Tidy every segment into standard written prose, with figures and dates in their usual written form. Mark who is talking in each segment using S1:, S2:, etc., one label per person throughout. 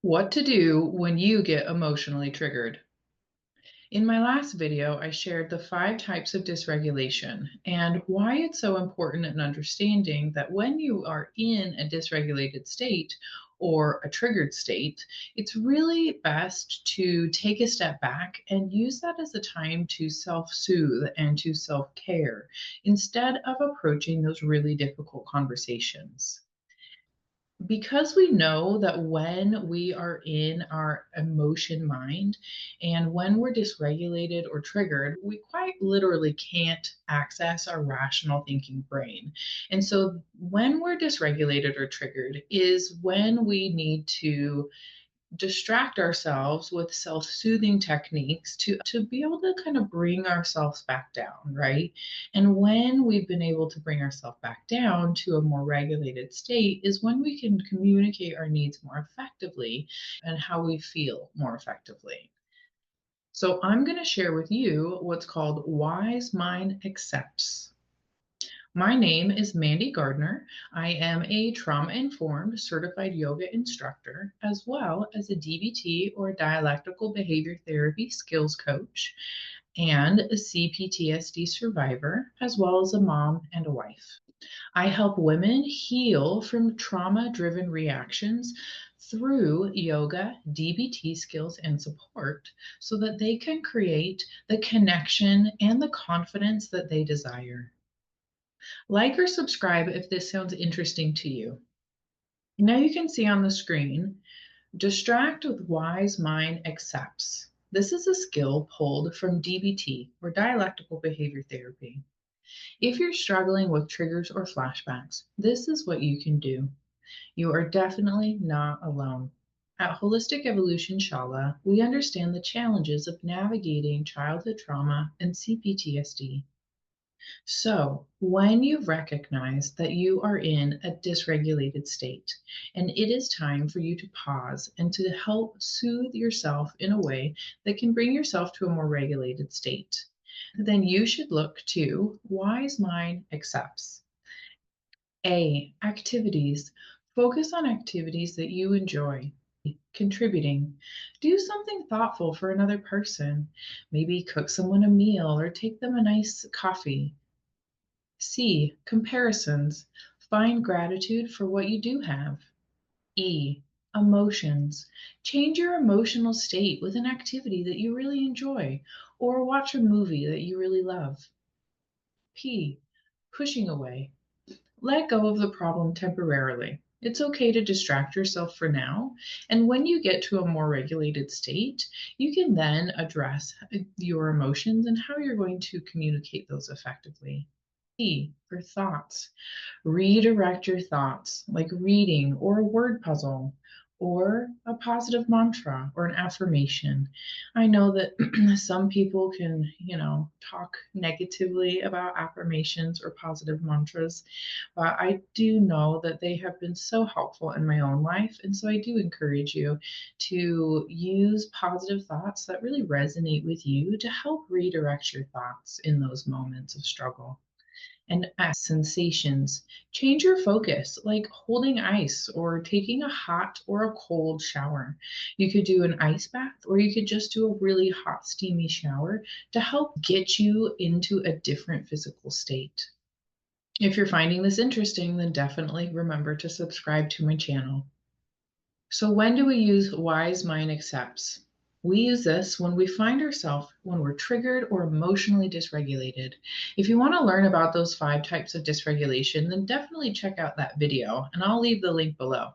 S1: What to do when you get emotionally triggered. In my last video, I shared the 5 types of dysregulation and why it's so important in understanding that when you are in a dysregulated state or a triggered state, it's really best to take a step back and use that as a time to self soothe and to self care instead of approaching those really difficult conversations. Because we know that when we are in our emotion mind and when we're dysregulated or triggered, we quite literally can't access our rational thinking brain. And so when we're dysregulated or triggered is when we need to distract ourselves with self-soothing techniques to be able to kind of bring ourselves back down, right? And when we've been able to bring ourselves back down to a more regulated state is when we can communicate our needs more effectively and how we feel more effectively. So I'm going to share with you what's called Wise Mind Accepts. My name is Mandi Gardner. I am a trauma informed certified yoga instructor, as well as a DBT or dialectical behavior therapy skills coach, and a CPTSD survivor, as well as a mom and a wife. I help women heal from trauma driven reactions through yoga, DBT skills, and support so that they can create the connection and the confidence that they desire. Like or subscribe if this sounds interesting to you. Now you can see on the screen, distract with wise mind accepts. This is a skill pulled from DBT or dialectical behavior therapy. If you're struggling with triggers or flashbacks, this is what you can do. You are definitely not alone. At Holistic Evolution Shala, we understand the challenges of navigating childhood trauma and CPTSD. So, when you've recognized that you are in a dysregulated state, and it is time for you to pause and to help soothe yourself in a way that can bring yourself to a more regulated state, then you should look to Wise Mind Accepts. A. Activities. Focus on activities that you enjoy. Contributing. Do something thoughtful for another person. Maybe cook someone a meal or take them a nice coffee. C. Comparisons. Find gratitude for what you do have. E. Emotions. Change your emotional state with an activity that you really enjoy or watch a movie that you really love. P. Pushing away. Let go of the problem temporarily. It's okay to distract yourself for now. And when you get to a more regulated state, you can then address your emotions and how you're going to communicate those effectively. P for thoughts. Redirect your thoughts, like reading or a word puzzle or a positive mantra or an affirmation. I know that some people can, talk negatively about affirmations or positive mantras, but I do know that they have been so helpful in my own life. And so I do encourage you to use positive thoughts that really resonate with you to help redirect your thoughts in those moments of struggle and sensations. Change your focus, like holding ice or taking a hot or a cold shower. You could do an ice bath or you could just do a really hot, steamy shower to help get you into a different physical state. If you're finding this interesting, then definitely remember to subscribe to my channel. So when do we use Wise Mind Accepts? We use this when we find ourselves when we're triggered or emotionally dysregulated. If you want to learn about those 5 types of dysregulation, then definitely check out that video, and I'll leave the link below.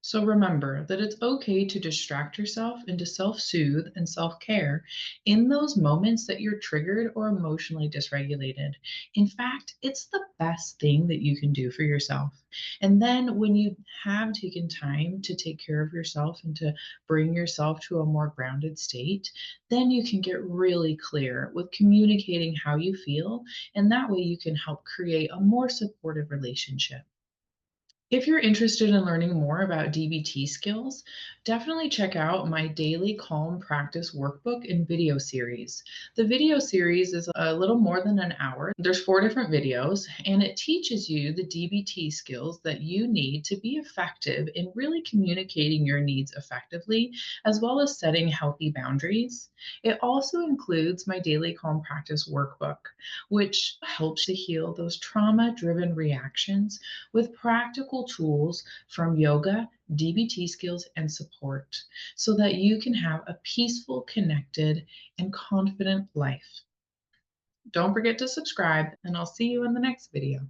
S1: So remember that it's okay to distract yourself and to self-soothe and self-care in those moments that you're triggered or emotionally dysregulated. In fact, it's the best thing that you can do for yourself. And then when you have taken time to take care of yourself and to bring yourself to a more grounded state, then you can get really clear with communicating how you feel. And that way you can help create a more supportive relationship. If you're interested in learning more about DBT skills, definitely check out my Daily C.A.L.M practice workbook and video series. The video series is a little more than an hour. There's 4 different videos, and it teaches you the DBT skills that you need to be effective in really communicating your needs effectively, as well as setting healthy boundaries. It also includes my Daily C.A.L.M practice workbook, which helps to heal those trauma-driven reactions with practical tools from yoga, DBT skills, and support so that you can have a peaceful, connected, and confident life. Don't forget to subscribe, and I'll see you in the next video.